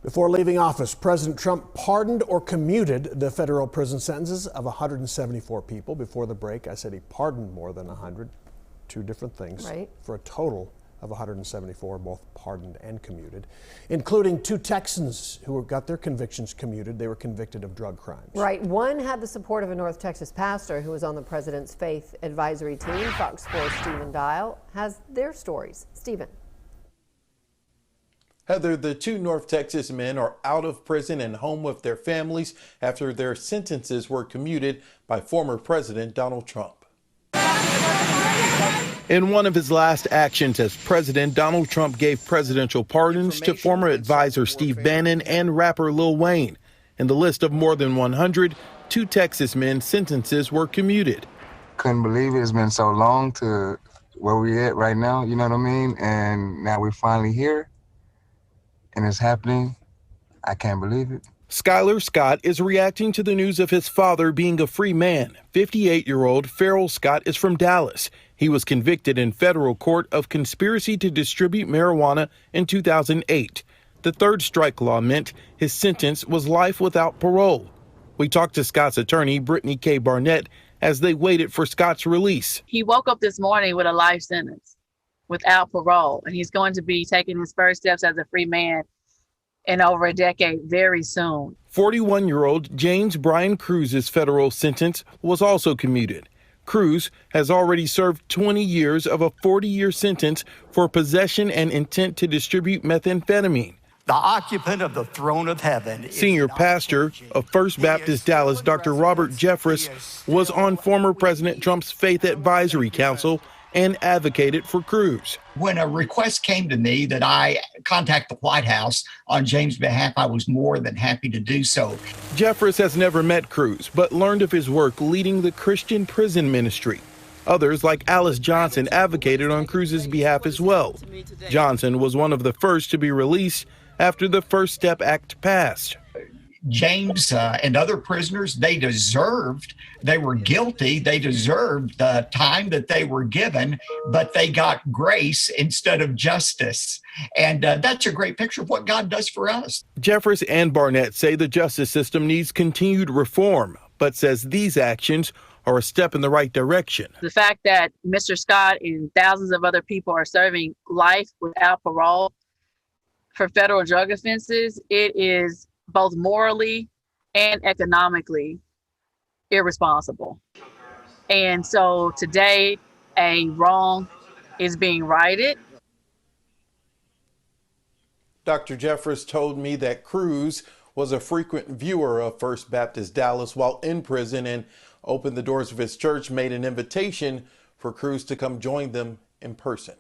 Before leaving office, President Trump pardoned or commuted the federal prison sentences of 174 people. Before the break, I said he pardoned more than 100, two different things, right, for a total of 174, both pardoned and commuted, including two Texans who got their convictions commuted. They were convicted of drug crimes. Right. One had the support of a North Texas pastor who was on the president's faith advisory team. Fox Sports' Stephen Dial has their stories. Stephen. Heather, the two North Texas men are out of prison and home with their families after their sentences were commuted by former President Donald Trump. In one of his last actions as president, Donald Trump gave presidential pardons to former advisor Steve Bannon and rapper Lil Wayne. In the list of more than 100, two Texas men's sentences were commuted. Couldn't believe it. It's been so long to where we at right now, you know what I mean? And now we're finally here, and it's happening. I can't believe it. Skylar Scott is reacting to the news of his father being a free man. 58-year-old Farrell Scott is from Dallas. He was convicted in federal court of conspiracy to distribute marijuana in 2008. The third strike law meant his sentence was life without parole. We talked to Scott's attorney, Brittany K. Barnett, as they waited for Scott's release. He woke up this morning with a life sentence without parole, and he's going to be taking his first steps as a free man in over a decade very soon. 41-year-old James Brian Cruz's federal sentence was also commuted. Cruz has already served 20 years of a 40-year sentence for possession and intent to distribute methamphetamine. The occupant of the throne of heaven. Senior pastor of First Baptist Dallas, Dr. Robert Jeffress, was on former President Trump's Faith Advisory Council and advocated for Cruz. When a request came to me that I contact the White House on James' behalf, I was more than happy to do so. Jeffress has never met Cruz, but learned of his work leading the Christian prison ministry. Others, like Alice Johnson, advocated on Cruz's behalf as well. Johnson was one of the first to be released after the First Step Act passed. James and other prisoners, they were guilty, they deserved the time that they were given, but they got grace instead of justice. And that's a great picture of what God does for us. Jeffress and Barnett say the justice system needs continued reform, but says these actions are a step in the right direction. The fact that Mr. Scott and thousands of other people are serving life without parole for federal drug offenses, it is both morally and economically irresponsible. And so today, a wrong is being righted. Dr. Jeffress told me that Cruz was a frequent viewer of First Baptist Dallas while in prison and opened the doors of his church, made an invitation for Cruz to come join them in person.